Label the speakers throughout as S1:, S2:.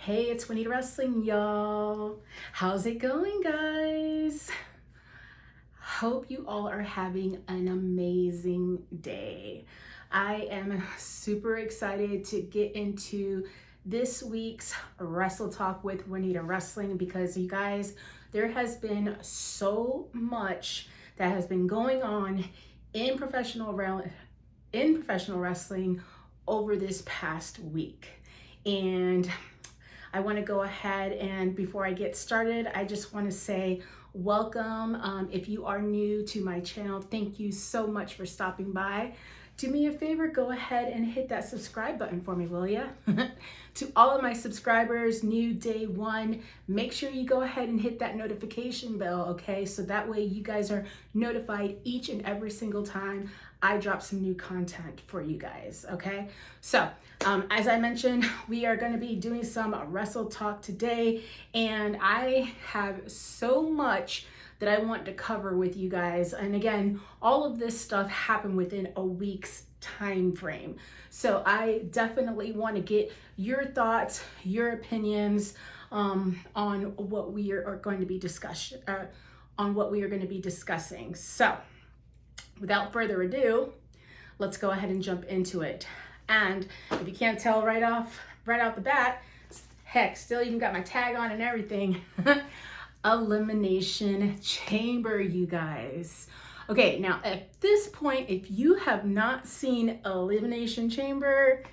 S1: Hey, it's Waneeda Wrestling, y'all. How's it going, guys? Hope you all are having an amazing day. I am super excited to get into this week's Wrassle Talk with Waneeda Wrestling because you guys, there has been so much that has been going on in professional wrestling over this past week. And I want to go ahead and before I get started, I just want to say welcome. If you are new to my channel, thank you so much for stopping by. Do me a favor, go ahead and hit that subscribe button for me, will ya? To all of my subscribers, new day one, make sure you go ahead and hit that notification bell, okay? So that way you guys are notified each and every single time I drop some new content for you guys, okay? So, as I mentioned, we are going to be doing some Wrassle Talk today, and I have so much that I want to cover with you guys. And again, all of this stuff happened within a week's time frame. So I definitely want to get your thoughts, your opinions on what we are going to be discussing. So without further ado, let's go ahead and jump into it. And if you can't tell right off the bat, heck, still even got my tag on and everything. Elimination Chamber, you guys. Okay, now at this point, if you have not seen Elimination Chamber,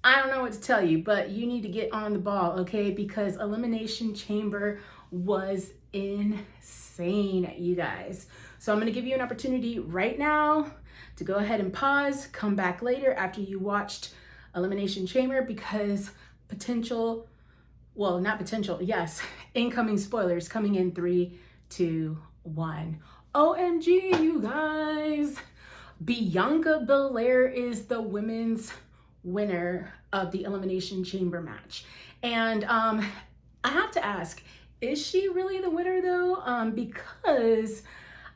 S1: I don't know what to tell you, but you need to get on the ball, okay? Because Elimination Chamber was insane, you guys. So I'm gonna give you an opportunity right now to go ahead and pause, come back later after you watched Elimination Chamber because incoming spoilers coming in 3, 2, 1. OMG, you guys. Bianca Belair is the women's winner of the Elimination Chamber match. And I have to ask, is she really the winner though? Because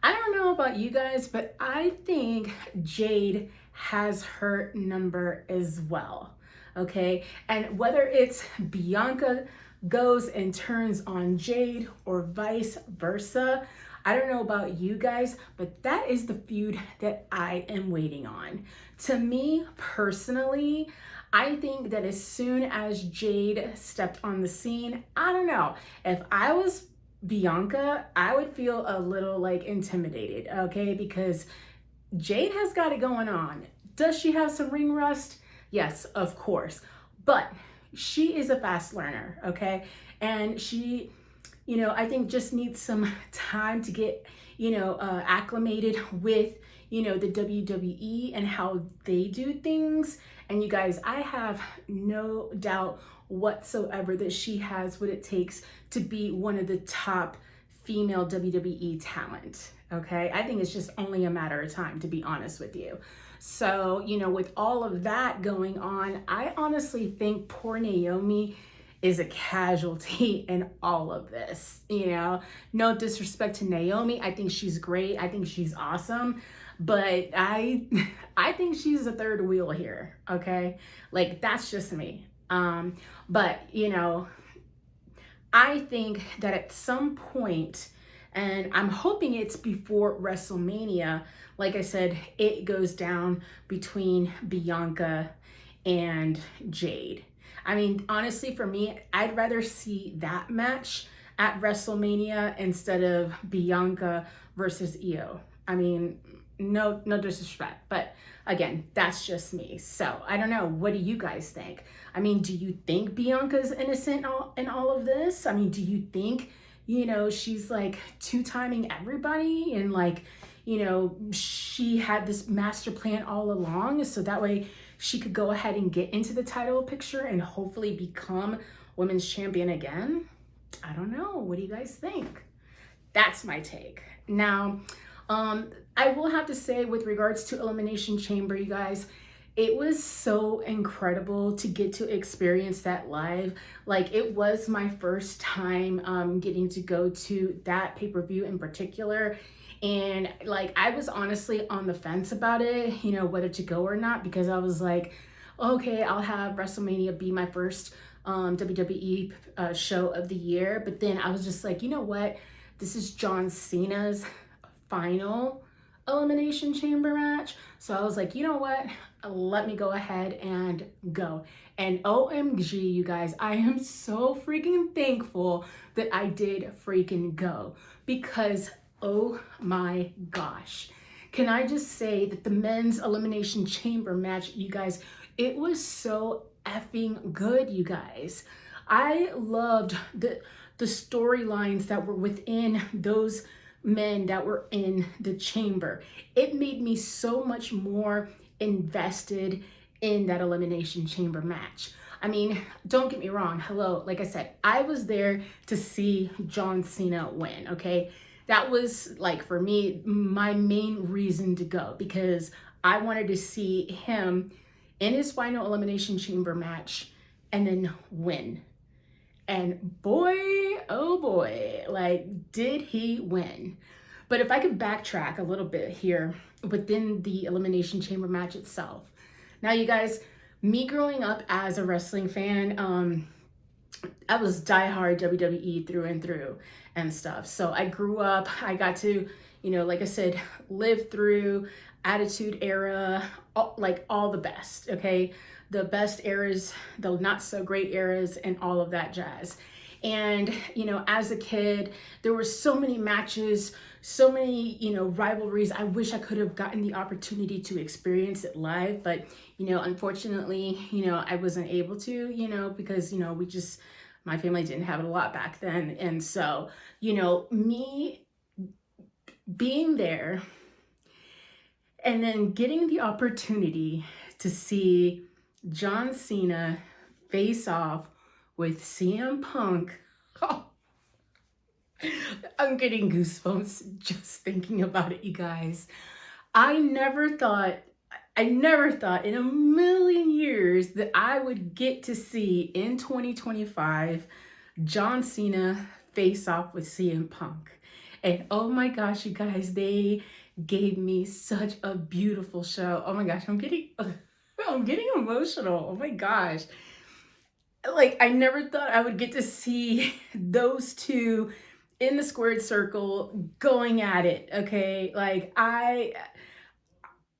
S1: I don't know about you guys, but I think Jade has her number as well. Okay, and whether it's Bianca goes and turns on Jade or vice versa, I don't know about you guys, but that is the feud that I am waiting on. To me personally, I think that as soon as Jade stepped on the scene, I don't know, if I was Bianca, I would feel a little like intimidated, okay, because Jade has got it going on. Does she have some ring rust? Yes, of course, but she is a fast learner, okay? And she, I think just needs some time to get, acclimated with, the WWE and how they do things. And you guys, I have no doubt whatsoever that she has what it takes to be one of the top female WWE talent, okay? I think it's just only a matter of time, to be honest with you. So, with all of that going on, I honestly think poor Naomi is a casualty in all of this, No disrespect to Naomi. I think she's great. I think she's awesome. But I think she's a third wheel here, okay? Like, that's just me. But, I think that at some point, and I'm hoping it's before WrestleMania, like I said, it goes down between Bianca and Jade. I mean, honestly, for me, I'd rather see that match at WrestleMania instead of Bianca versus Io. I mean, no disrespect, but again, that's just me. So I don't know. What do you guys think? I mean, do you think Bianca's innocent in all of this? I mean, do you think, she's like two-timing everybody and like, she had this master plan all along so that way she could go ahead and get into the title picture and hopefully become women's champion again? I don't know. What do you guys think? That's my take. Now, I will have to say with regards to Elimination Chamber, you guys, it was so incredible to get to experience that live. Like, it was my first time getting to go to that pay-per-view in particular. And like, I was honestly on the fence about it, whether to go or not, because I was like, okay, I'll have WrestleMania be my first WWE show of the year. But then I was just like, you know what? This is John Cena's final Elimination Chamber match. So I was like, you know what? Let me go ahead and go. And OMG, you guys, I am so freaking thankful that I did freaking go, because oh my gosh. Can I just say that the men's Elimination Chamber match, you guys, it was so effing good, you guys. I loved the storylines that were within those men that were in the chamber. It made me so much more invested in that Elimination Chamber match. I mean, don't get me wrong. Hello, like I said, I was there to see John Cena win, okay? That was, like, for me, my main reason to go, because I wanted to see him in his final Elimination Chamber match and then win. And boy, oh boy, like, did he win. But if I could backtrack a little bit here within the Elimination Chamber match itself. Now, you guys, me growing up as a wrestling fan, I was diehard WWE through and through and stuff. So I grew up, I got to, you know, like I said, live through Attitude Era, like all the best, okay? The best eras, the not so great eras, and all of that jazz. And, you know, as a kid, there were so many matches, so many, you know, rivalries. I wish I could have gotten the opportunity to experience it live, but, you know, unfortunately, you know, I wasn't able to, you know, because, you know, my family didn't have it a lot back then. And so, you know, me being there and then getting the opportunity to see John Cena face off with CM Punk. Oh, I'm getting goosebumps just thinking about it, you guys. I never thought in a million years that I would get to see in 2025 John Cena face off with CM Punk. And oh my gosh, you guys, they gave me such a beautiful show. Oh my gosh, I'm getting emotional. Oh my gosh. Like, I never thought I would get to see those two in the squared circle going at it, okay? Like,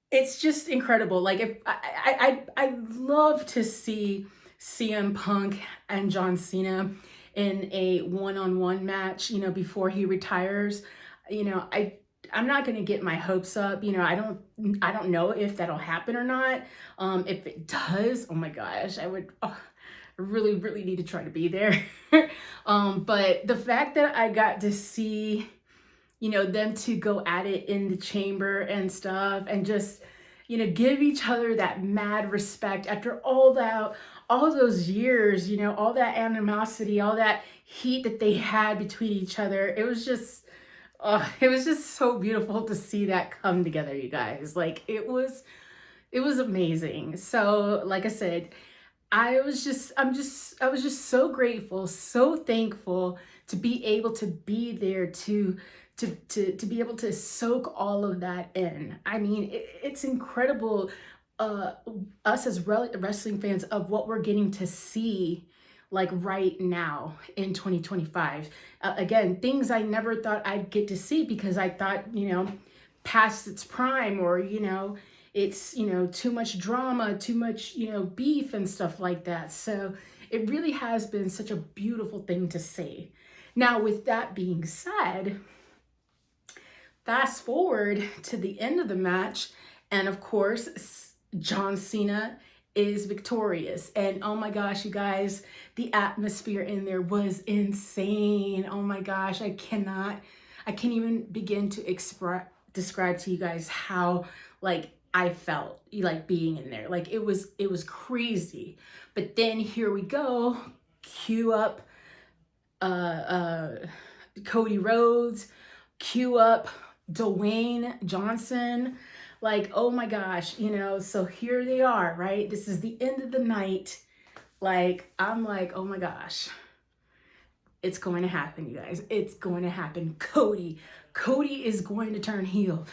S1: it's just incredible. Like, if I love to see CM Punk and John Cena in a one-on-one match, you know, before he retires. You know, I'm not going to get my hopes up. You know, I don't know if that'll happen or not. If it does, oh my gosh, I really, really need to try to be there. But the fact that I got to see, you know, them to go at it in the chamber and stuff, and just, you know, give each other that mad respect after all those years, you know, all that animosity, all that heat that they had between each other. It was just so beautiful to see that come together, you guys. Like, it was amazing. So, like I said, I was just so grateful, so thankful to be able to be there, to be able to soak all of that in. I mean, it's incredible, us as wrestling fans, of what we're getting to see, like, right now in 2025. Again, things I never thought I'd get to see, because I thought, you know, past its prime, or, you know, it's, you know, too much drama, too much, you know, beef and stuff like that. So it really has been such a beautiful thing to see. Now, with that being said, fast forward to the end of the match, and of course, John Cena is victorious. And oh my gosh, you guys, the atmosphere in there was insane. Oh my gosh, I can't even begin to describe to you guys how, like, I felt like being in there. Like, it was crazy. But then here we go, cue up Cody Rhodes, cue up Dwayne Johnson. Like, oh my gosh, you know, so here they are, right? This is the end of the night. Like, I'm like, oh my gosh, it's going to happen, you guys. It's going to happen. Cody is going to turn heel.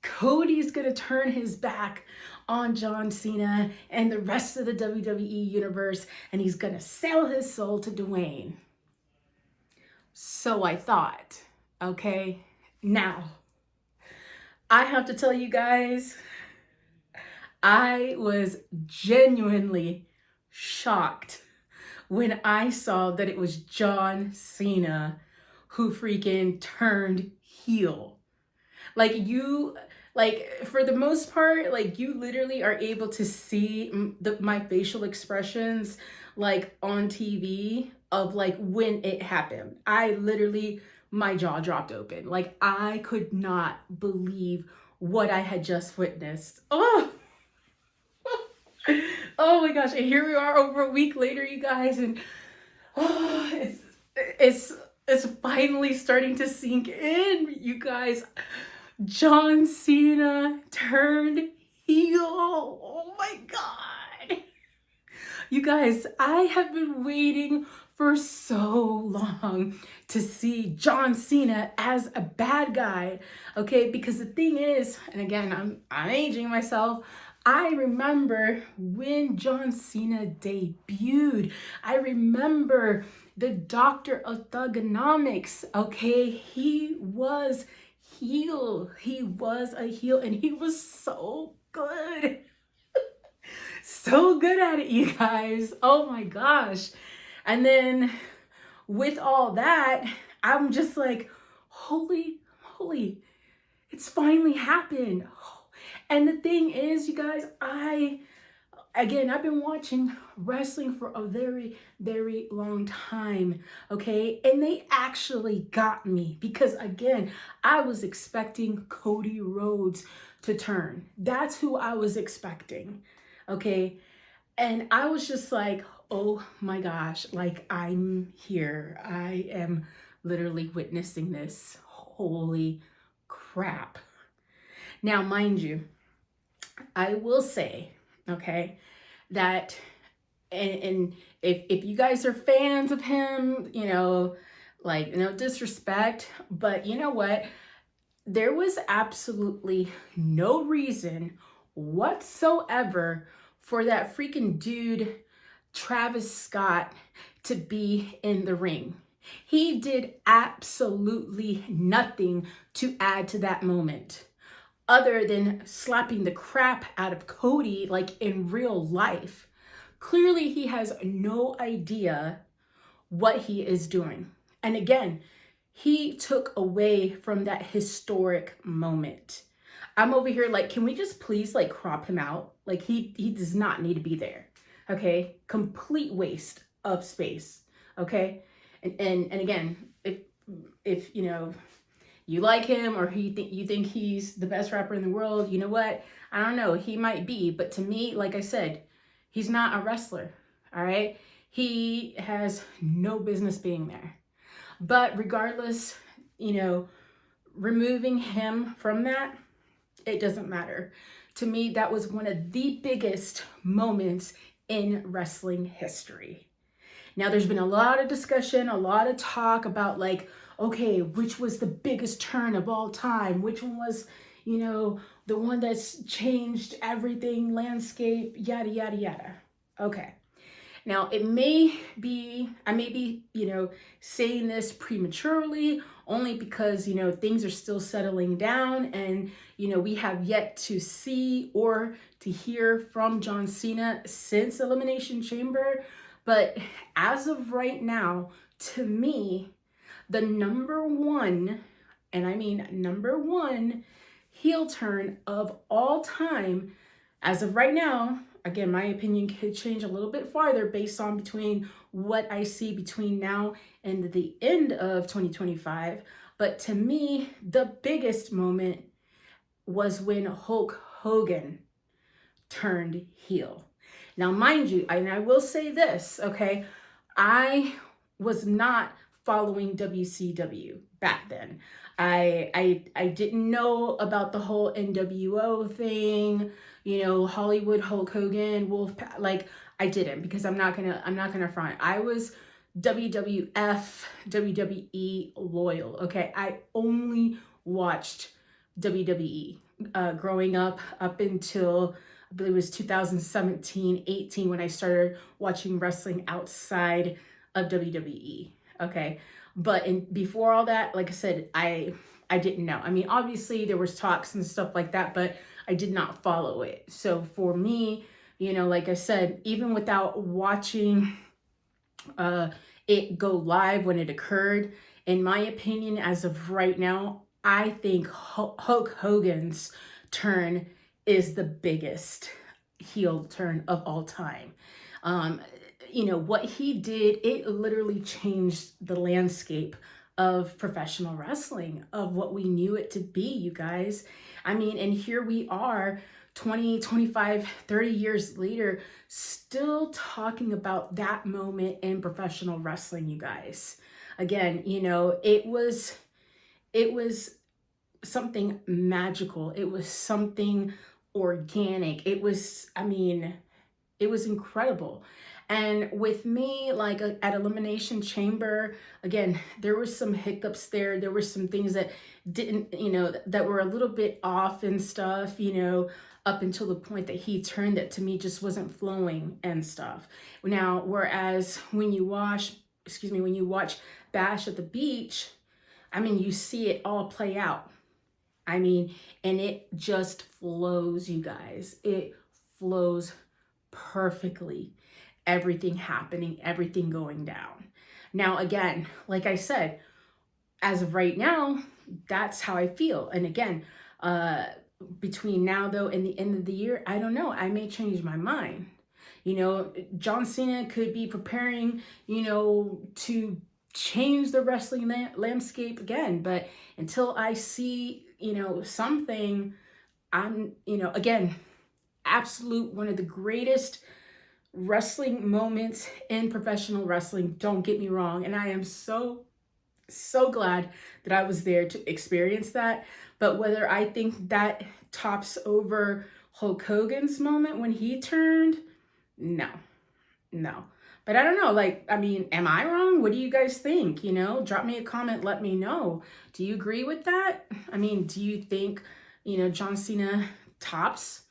S1: Cody's going to turn his back on John Cena and the rest of the WWE universe, and he's gonna sell his soul to Dwayne. So I thought, okay? Now, I have to tell you guys, I was genuinely shocked when I saw that it was John Cena who freaking turned heel. Like for the most part, like you literally are able to see my facial expressions like on TV of like when it happened. I literally, my jaw dropped open. Like I could not believe what I had just witnessed. Oh, oh my gosh. And here we are over a week later, you guys, and oh, it's finally starting to sink in, you guys. John Cena turned heel. Oh my God. You guys, I have been waiting for so long to see John Cena as a bad guy, okay? Because the thing is, and again, I'm aging myself, I remember when John Cena debuted. I remember the Doctor of Thugonomics, okay? He was heel. He was a heel, and he was so good. So good at it, you guys. Oh my gosh. And then with all that, I'm just like, holy, it's finally happened. And the thing is, you guys, I've been watching wrestling for a very, very long time, okay? And they actually got me because, again, I was expecting Cody Rhodes to turn. That's who I was expecting, okay? And I was just like, oh my gosh, like I'm here. I am literally witnessing this. Holy crap. Now, mind you, I will say, okay, that, and if you guys are fans of him, you know, like, no disrespect, but you know what? There was absolutely no reason whatsoever for that freaking dude, Travis Scott, to be in the ring. He did absolutely nothing to add to that moment, other than slapping the crap out of Cody like in real life. Clearly, he has no idea what he is doing. And again, he took away from that historic moment. I'm over here like, can we just please like crop him out? Like he does not need to be there. Okay? Complete waste of space. Okay? And again, if you know, you like him or you think he's the best rapper in the world, you know what? I don't know. He might be, but to me, like I said, he's not a wrestler. All right? He has no business being there. But regardless, you know, removing him from that, it doesn't matter. To me, that was one of the biggest moments in wrestling history. Now, there's been a lot of discussion, a lot of talk about like, okay, which was the biggest turn of all time? Which one was, you know, the one that's changed everything, landscape, yada, yada, yada. Okay. Now, I may be, you know, saying this prematurely only because, you know, things are still settling down and, you know, we have yet to see or to hear from John Cena since Elimination Chamber. But as of right now, to me, the number one, and I mean number one, heel turn of all time, as of right now, again, my opinion could change a little bit farther based on between what I see between now and the end of 2025. But to me, the biggest moment was when Hulk Hogan turned heel. Now, mind you, and I will say this, okay, I was not following WCW back then. I didn't know about the whole NWO thing, you know, Hollywood Hulk Hogan, Wolfpack. Like I didn't, because I'm not gonna front. I was WWF, WWE loyal. Okay, I only watched WWE growing up until I believe it was 2017, 18 when I started watching wrestling outside of WWE. Okay. But before all that, like I said, I didn't know. I mean, obviously there was talks and stuff like that, but I did not follow it. So for me, you know, like I said, even without watching it go live when it occurred, in my opinion, as of right now, I think Hulk Hogan's turn is the biggest heel turn of all time. You know, what he did, it literally changed the landscape of professional wrestling, of what we knew it to be, you guys. I mean, and here we are 20, 25, 30 years later, still talking about that moment in professional wrestling, you guys. Again, you know, it was something magical. It was something organic. It was, I mean, it was incredible. And with me, like at Elimination Chamber, again, there were some hiccups there. There were some things that didn't, you know, that were a little bit off and stuff, you know, up until the point that he turned, that to me just wasn't flowing and stuff. Now, whereas when you watch Bash at the Beach, I mean, you see it all play out. I mean, and it just flows, you guys. It flows perfectly. Everything happening, everything going down. Now, again, like I said, as of right now, that's how I feel. And again, between now though and the end of the year, I don't know, I may change my mind. You know, John Cena could be preparing, you know, to change the wrestling landscape again. But until I see, you know, something, I'm, you know, again, absolute one of the greatest wrestling moments in professional wrestling. Don't get me wrong. And I am so glad that I was there to experience that. But whether I think that tops over Hulk Hogan's moment when he turned, no. But I don't know, like, I mean, am I wrong? What do you guys think? You know, drop me a comment, let me know. Do you agree with that? I mean, do you think, you know, John Cena tops,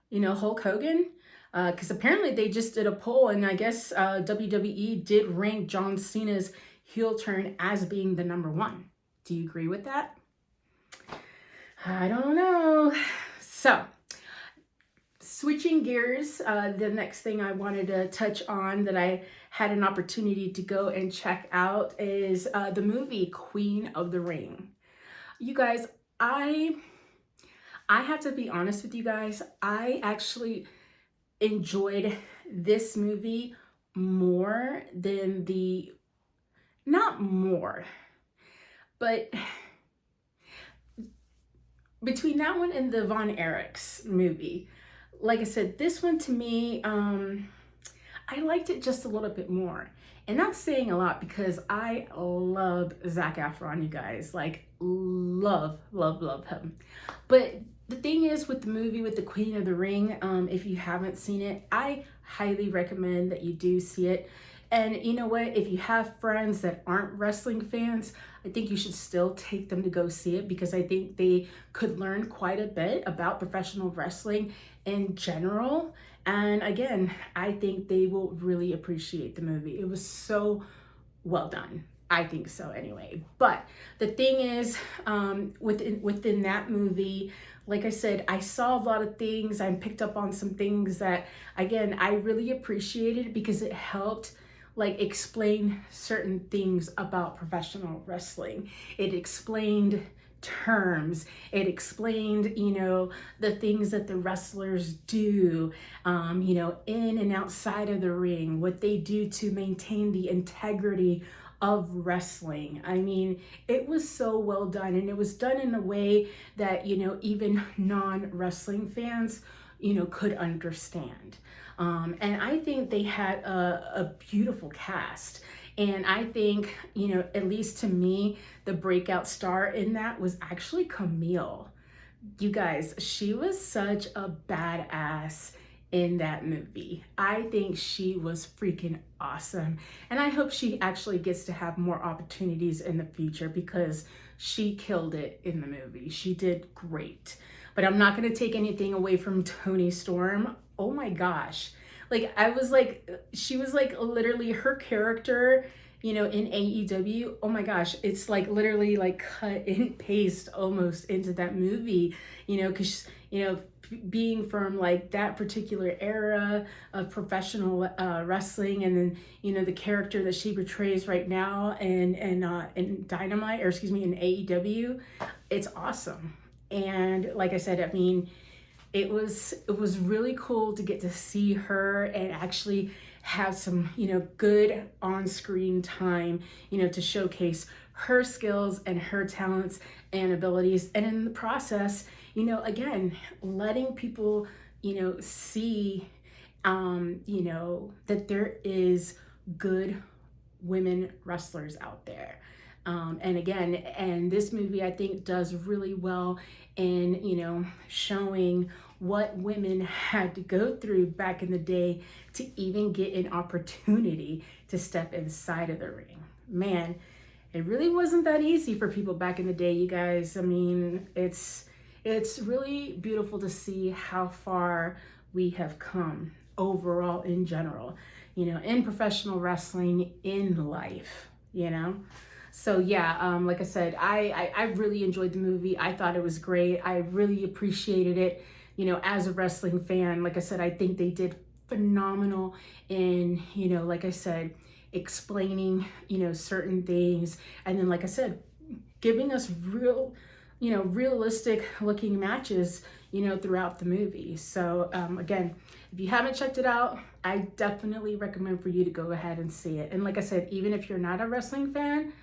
S1: you know, Hulk Hogan? Because apparently they just did a poll, and I guess WWE did rank John Cena's heel turn as being the #1. Do you agree with that? I don't know. So, switching gears, the next thing I wanted to touch on that I had an opportunity to go and check out is the movie Queen of the Ring. You guys, I have to be honest with you guys. I actually enjoyed this movie more than not more, but between that one and the Von Erichs movie, like I said, this one to me, I liked it just a little bit more. And that's saying a lot because I love Zac Efron, you guys. Like, love him. But the thing is with the movie, with the Queen of the Ring, if you haven't seen it, I highly recommend that you do see it. And you know what? If you have friends that aren't wrestling fans, I think you should still take them to go see it, because I think they could learn quite a bit about professional wrestling in general. And again, I think they will really appreciate the movie. It was so well done. I think so anyway. But the thing is, within that movie, like I said, I saw a lot of things. I picked up on some things that, again, I really appreciated because it helped like explain certain things about professional wrestling. It explained terms. It explained, you know, the things that the wrestlers do, you know, in and outside of the ring, what they do to maintain the integrity of wrestling. I mean, it was so well done, and it was done in a way that, you know, even non-wrestling fans, you know, could understand. And I think they had a beautiful cast. And I think, you know, at least to me, the breakout star in that was actually Kamille. You guys, she was such a badass in that movie. I think she was freaking awesome. And I hope she actually gets to have more opportunities in the future, because she killed it in the movie. She did great. but I'm not going to take anything away from Toni Storm. Oh my gosh. Like, I was like, she was like literally her character, you know, in AEW. Oh my gosh. It's like literally like cut and paste almost into that movie, you know, because, you know, being from like that particular era of professional wrestling, and then, you know, the character that she portrays right now in Dynamite, or excuse me, in AEW, it's awesome. And like I said, I mean, it was really cool to get to see her and actually have some, you know, good on-screen time, you know, to showcase her skills and her talents and abilities, and in the process, you know, again, letting people, you know, see, you know, that there is good women wrestlers out there. And again, and this movie, I think, does really well in, you know, showing what women had to go through back in the day to even get an opportunity to step inside of the ring. Man, it really wasn't that easy for people back in the day, you guys. I mean, it's really beautiful to see how far we have come overall in general, you know, in professional wrestling, in life, you know. So yeah, like I said, I really enjoyed the movie. I thought it was great. I really appreciated it. You know, as a wrestling fan, like I said, I think they did phenomenal in, you know, like I said, explaining, you know, certain things. And then, like I said, giving us real, you know, realistic looking matches, you know, throughout the movie. So again, if you haven't checked it out, I definitely recommend for you to go ahead and see it. And like I said, even if you're not a wrestling fan,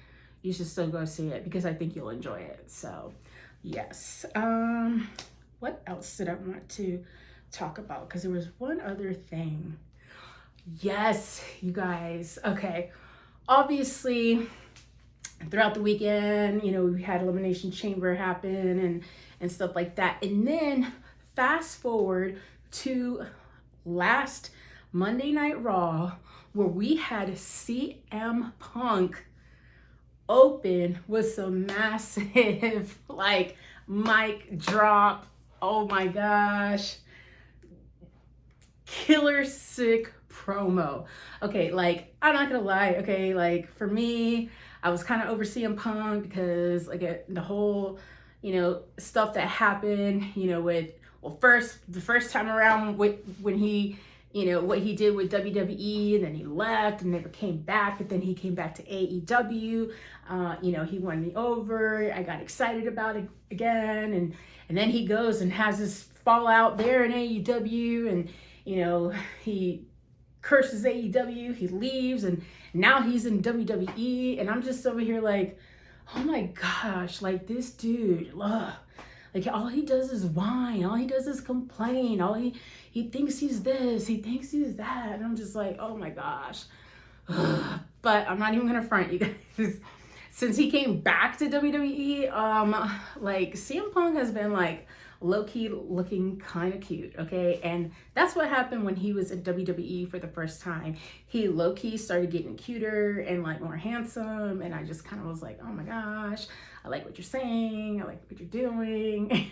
S1: you should still go see it, because I think you'll enjoy it. So yes. What else did I want to talk about? Because there was one other thing. Yes, you guys. Okay. Obviously, throughout the weekend, you know, we had Elimination Chamber happen and stuff like that. And then fast forward to last Monday Night Raw, where we had CM Punk open with some massive, like, mic drop. Oh my gosh. Killer sick promo. Okay, like, I'm not gonna lie, okay, like, for me, I was kind of over CM Punk because, like, the whole, you know, stuff that happened, you know, with, well, the first time around when he, you know, what he did with WWE, and then he left and never came back, but then he came back to AEW, you know, he won me over. I got excited about it again, and then he goes and has this fallout there in AEW, and, you know, he curses AEW, he leaves, and now he's in WWE, and I'm just over here like, oh my gosh, like, this dude, ugh. Like, all he does is whine, all he does is complain, he thinks he's this, he thinks he's that, and I'm just like, oh my gosh. Ugh. But I'm not even gonna front, you guys. Since he came back to WWE, like, CM Punk has been, like, low-key looking kind of cute, okay? And that's what happened when he was at WWE for the first time. He low-key started getting cuter and, like, more handsome, and I just kind of was like, oh my gosh, I like what you're saying, I like what you're doing.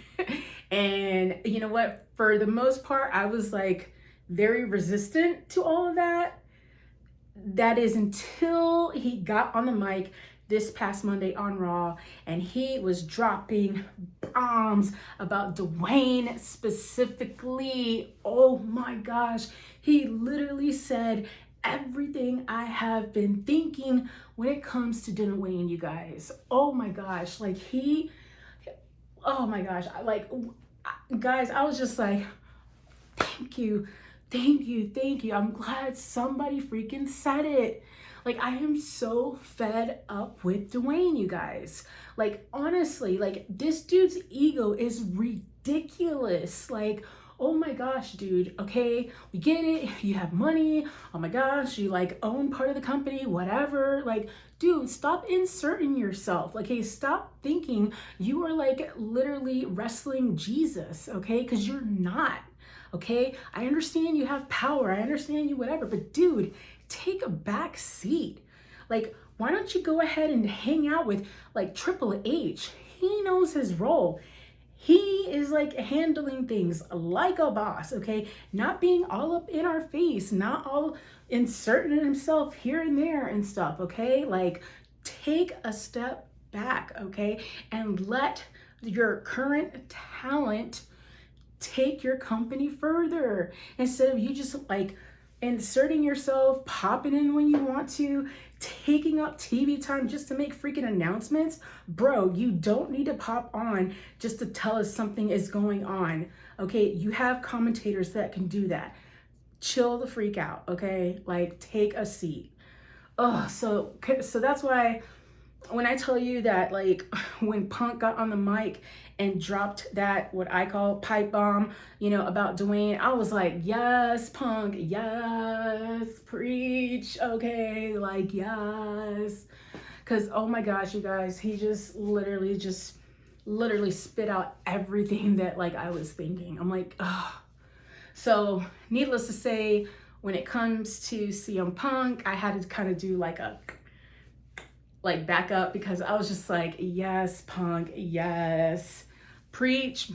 S1: And you know what? For the most part, I was, like, very resistant to all of that. That is until he got on the mic this past Monday on Raw, and he was dropping bombs about Dwayne specifically. Oh my gosh. He literally said everything I have been thinking when it comes to Dwayne, you guys. Oh my gosh. Like, oh my gosh. Guys, I was just like, thank you. I'm glad somebody freaking said it. Like, I am so fed up with Dwayne, you guys. Like, honestly, like, this dude's ego is ridiculous. Like, oh my gosh, dude, okay, we get it, you have money, oh my gosh, you, like, own part of the company, whatever. Like, dude, stop inserting yourself. Like, hey, stop thinking you are, like, literally wrestling Jesus, okay? Because you're not, okay? I understand you have power, I understand you whatever, but dude, take a back seat. Like, why don't you go ahead and hang out with, like, Triple H? He knows his role. he is like handling things like a boss, okay? Not being all up in our face, not all inserting himself here and there and stuff, okay? Like, take a step back, okay? And let your current talent take your company further instead of you just like inserting yourself, popping in when you want to, taking up TV time just to make freaking announcements. Bro, you don't need to pop on just to tell us something is going on. Okay, you have commentators that can do that. Chill the freak out, okay? Like, take a seat. Oh, so that's why when I tell you that, like, when Punk got on the mic and dropped that, what I call pipe bomb, you know, about Dwayne, I was like, yes, Punk, yes, preach, okay, like, yes. Because, oh my gosh, you guys, he just literally spit out everything that, like, I was thinking. I'm like, oh. So, needless to say, when it comes to CM Punk, I had to kind of do like a back up, because I was just like, yes, Punk, yes, preach.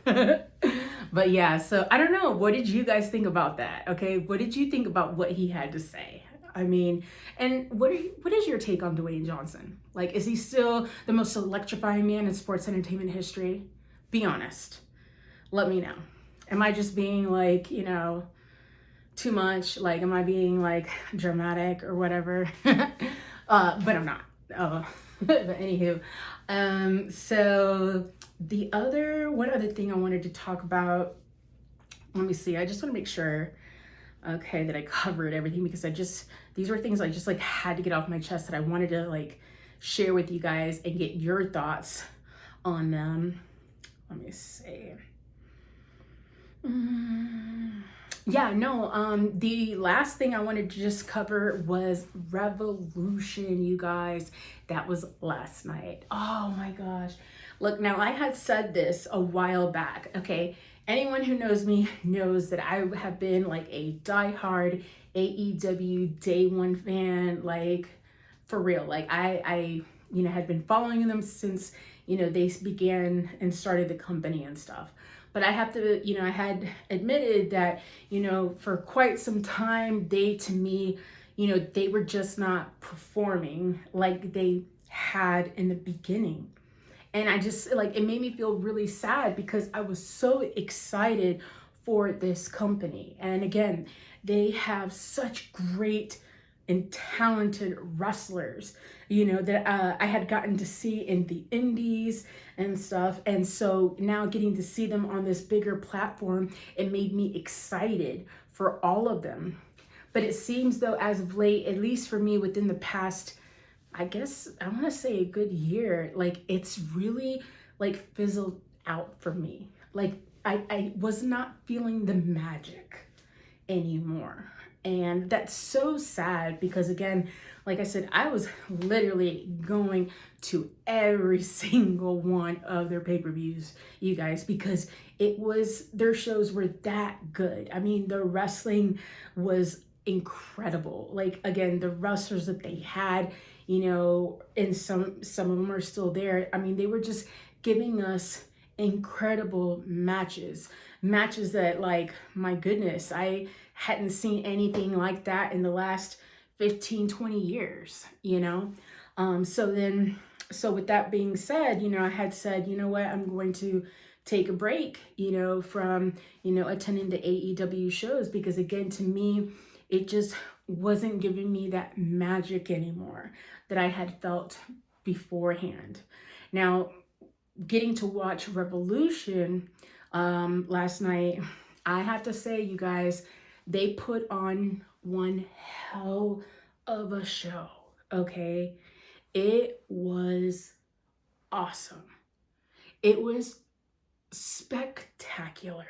S1: But yeah, so I don't know, what did you guys think about that? Okay, what did you think about what he had to say? I mean, and what is your take on Dwayne Johnson? Like, is he still the most electrifying man in sports entertainment history? Be honest, let me know. Am I just being like, you know, too much? Like, am I being like dramatic or whatever? But I'm not. But anywho, so one other thing I wanted to talk about, let me see, I just want to make sure, okay, that I covered everything, because these were things I just like had to get off my chest that I wanted to like share with you guys and get your thoughts on them. Let me see. Yeah, no, the last thing I wanted to just cover was Revolution, you guys. That was last night. Oh my gosh. Look, now I had said this a while back, okay? Anyone who knows me knows that I have been like a diehard AEW day one fan, like for real. Like I you know, had been following them since, you know, they began and started the company and stuff. But I have to, you know, I had admitted that, you know, for quite some time, they, to me, you know, they were just not performing like they had in the beginning. And I just, like, it made me feel really sad, because I was so excited for this company. And again, they have such great and talented wrestlers, you know, that I had gotten to see in the indies and stuff. And so now getting to see them on this bigger platform, it made me excited for all of them. But it seems though, as of late, at least for me within the past, I guess I want to say a good year, like it's really like fizzled out for me. Like I was not feeling the magic anymore. And that's so sad, because again, like I said, I was literally going to every single one of their pay-per-views, you guys, because their shows were that good. I mean, the wrestling was incredible. Like, again, the wrestlers that they had, you know, and some of them are still there. I mean, they were just giving us incredible matches that, like, my goodness, I hadn't seen anything like that in the last 15-20 years, you know. So with that being said, you know, I had said, you know what, I'm going to take a break, you know, from, you know, attending the AEW shows, because again, to me, it just wasn't giving me that magic anymore that I had felt beforehand. Now, getting to watch Revolution last night, I have to say, you guys, they put on one hell of a show, okay? It was awesome. It was spectacular.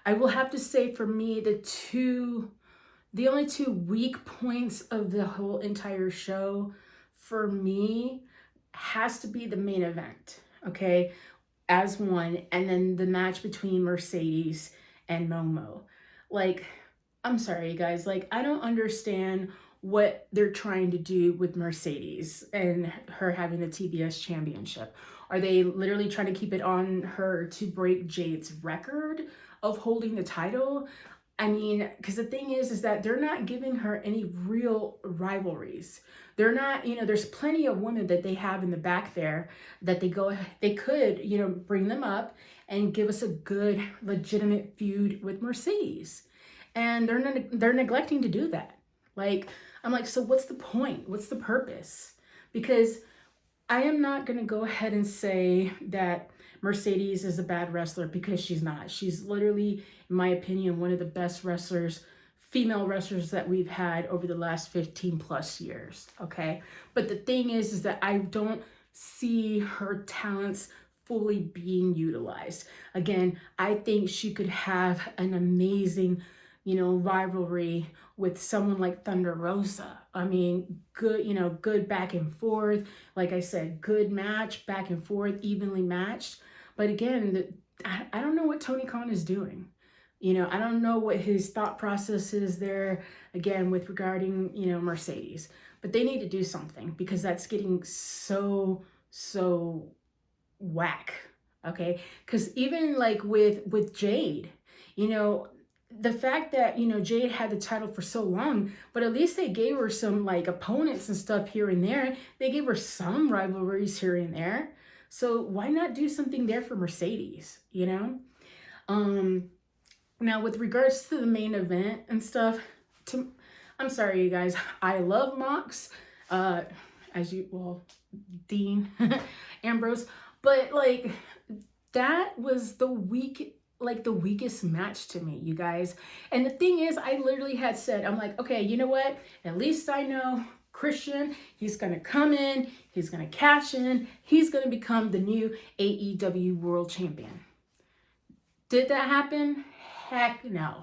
S1: I will have to say, for me, the only two weak points of the whole entire show for me has to be the main event, okay, as one, and then the match between Mercedes and Momo. Like, I'm sorry, you guys, like, I don't understand what they're trying to do with Mercedes and her having the TBS championship. Are they literally trying to keep it on her to break Jade's record of holding the title? I mean, because the thing is that they're not giving her any real rivalries. They're not, there's plenty of women that they have in the back there that they could, bring them up and give us a good, legitimate feud with Mercedes. And they're neglecting to do that. Like, I'm like, so what's the point? What's the purpose? Because I am not going to go ahead and say that Mercedes is a bad wrestler, because she's not. She's literally, in my opinion, one of the best wrestlers, female wrestlers that we've had over the last 15 plus years. Okay. But the thing is that I don't see her talents fully being utilized. Again, I think she could have an amazing, rivalry with someone like Thunder Rosa. I mean, good, good back and forth. Like I said, good match, back and forth, evenly matched. But again, I don't know what Tony Khan is doing. I don't know what his thought process is there, again, with regarding, Mercedes. But they need to do something, because that's getting so whack. Okay? Because even like with Jade, the fact that, Jade had the title for so long, but at least they gave her some like opponents and stuff here and there. They gave her some rivalries here and there. So why not do something there for Mercedes, Now with regards to the main event and stuff, I'm sorry, you guys. I love Mox, Dean Ambrose, but like that was the weakest match to me, you guys. And the thing is, I literally had said, I'm like, okay, you know what? At least I know Christian, he's going to come in, he's going to cash in, he's going to become the new AEW World Champion. Did that happen? Heck no.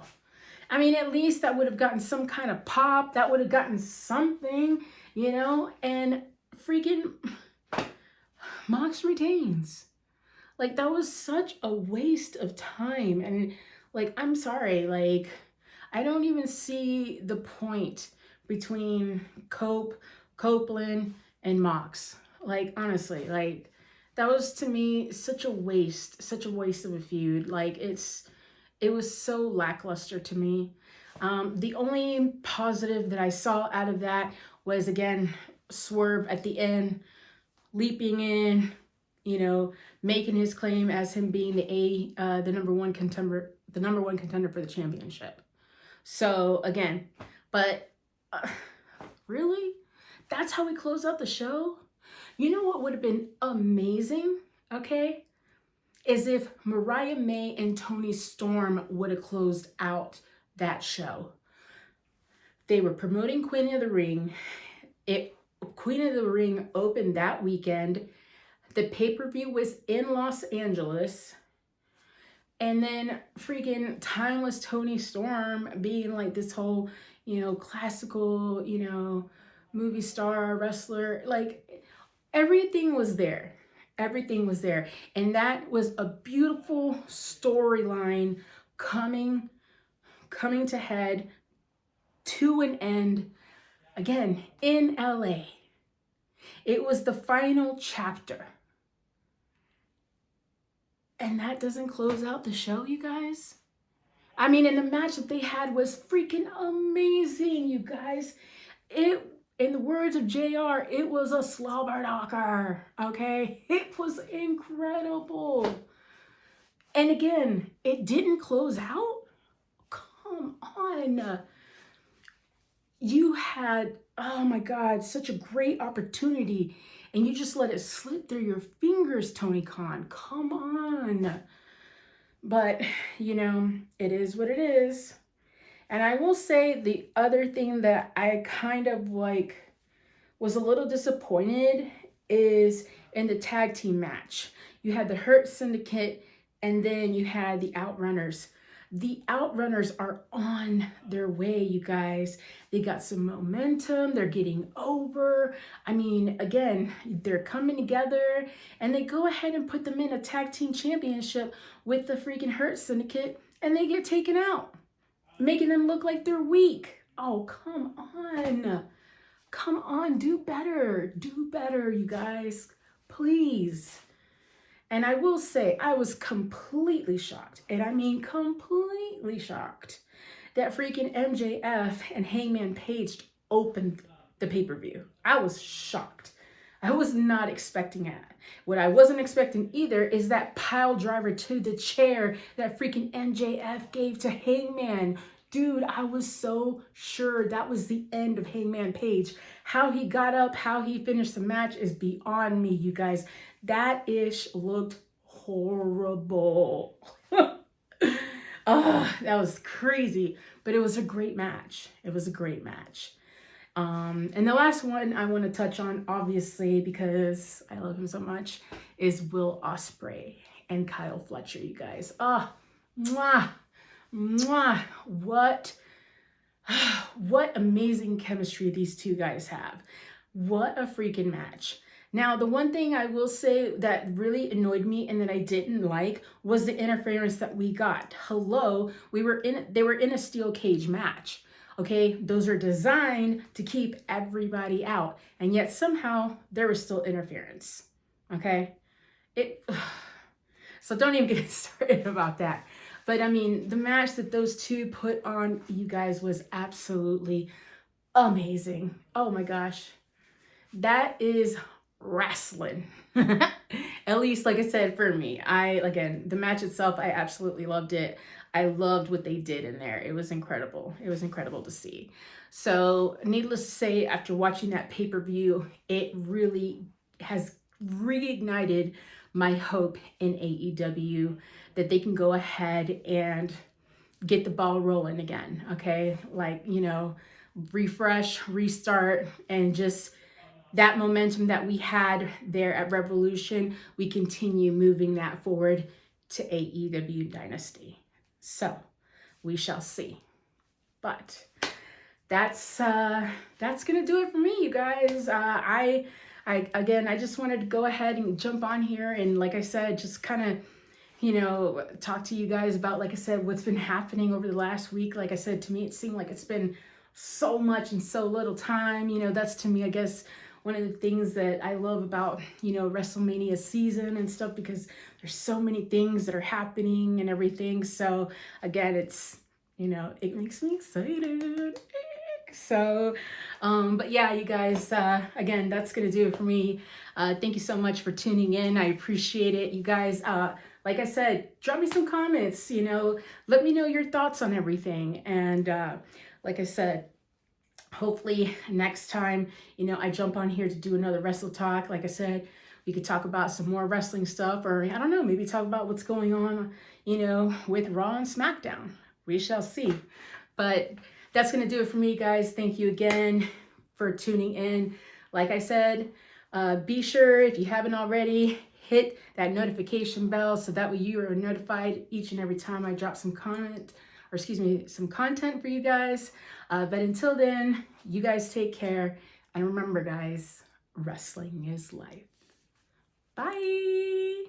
S1: I mean, at least that would have gotten some kind of pop, that would have gotten something, and freaking Mox retains. Like, that was such a waste of time. And like, I'm sorry, like, I don't even see the point between Copeland and Mox. Like, honestly, like, that was to me such a waste of a feud. Like, it was so lackluster to me. The only positive that I saw out of that was, again, Swerve at the end, leaping in, making his claim as him being the number one contender for the championship. So again, but really, that's how we close out the show? You know what would have been amazing, okay, is if Mariah May and Toni Storm would have closed out that show. They were promoting Queen of the Ring. Queen of the Ring opened that weekend. The pay-per-view was in Los Angeles. And then freaking timeless Toni Storm being like this whole, classical, movie star, wrestler. Like, everything was there. Everything was there. And that was a beautiful storyline coming to head to an end, again, in LA. It was the final chapter. And that doesn't close out the show, you guys. I mean, and the match that they had was freaking amazing, you guys. In the words of JR, it was a slobber knocker, okay? It was incredible. And again, it didn't close out. Come on. You had, oh my God, such a great opportunity, and you just let it slip through your fingers, Tony Khan. Come on. But, it is what it is. And I will say the other thing that I kind of was a little disappointed is in the tag team match. You had the Hurt Syndicate, and then you had the Outrunners. The Outrunners are on their way, you guys. They got some momentum. They're getting over. I mean, again, they're coming together, and they go ahead and put them in a tag team championship with the freaking Hurt Syndicate, and they get taken out, making them look like they're weak. Oh, come on. Come on, do better. Do better, you guys. Please. And I will say, I was completely shocked, and I mean completely shocked, that freaking MJF and Hangman Page opened the pay-per-view. I was shocked. I was not expecting that. What I wasn't expecting either is that pile driver to the chair that freaking MJF gave to Hangman. Dude, I was so sure that was the end of Hangman Page. How he got up, how he finished the match is beyond me, you guys. That ish looked horrible. That was crazy, but it was a great match. It was a great match. And the last one I want to touch on, obviously, because I love him so much, is Will Ospreay and Kyle Fletcher, you guys. Mwah, mwah. What amazing chemistry these two guys have. What a freaking match. Now, the one thing I will say that really annoyed me and that I didn't like was the interference that we got. Hello, they were in a steel cage match. Okay, those are designed to keep everybody out, and yet somehow there was still interference. Okay, so don't even get started about that. But I mean, the match that those two put on, you guys, was absolutely amazing. Oh my gosh, that is wrestling. At least, like I said, for me, again, the match itself, I absolutely loved it. I loved what they did in there. It was incredible. It was incredible to see. So needless to say, after watching that pay-per-view, it really has reignited my hope in AEW that they can go ahead and get the ball rolling again. Okay. Like, you know, refresh, restart, and just that momentum that we had there at Revolution, we continue moving that forward to AEW Dynasty. So we shall see. But that's gonna do it for me, you guys. I just wanted to go ahead and jump on here and, like I said, just kind of, you know, talk to you guys about, like I said, what's been happening over the last week. Like I said, to me, it seemed like it's been so much in so little time. You know, that's, to me, I guess, one of the things that I love about, you know, WrestleMania season and stuff, because there's so many things that are happening and everything. So again, it's, you know, it makes me excited. So, but yeah, you guys, again, that's going to do it for me. Thank you so much for tuning in. I appreciate it. You guys, like I said, drop me some comments, you know, let me know your thoughts on everything. And, like I said, hopefully next time, you know, I jump on here to do another Wrassle Talk. Like I said, we could talk about some more wrestling stuff, or I don't know, maybe talk about what's going on, you know, with Raw and SmackDown. We shall see. But that's going to do it for me, guys. Thank you again for tuning in. Like I said, be sure, if you haven't already, hit that notification bell so that way you are notified each and every time I drop some content for you guys. But until then, you guys take care. And remember, guys, wrestling is life. Bye.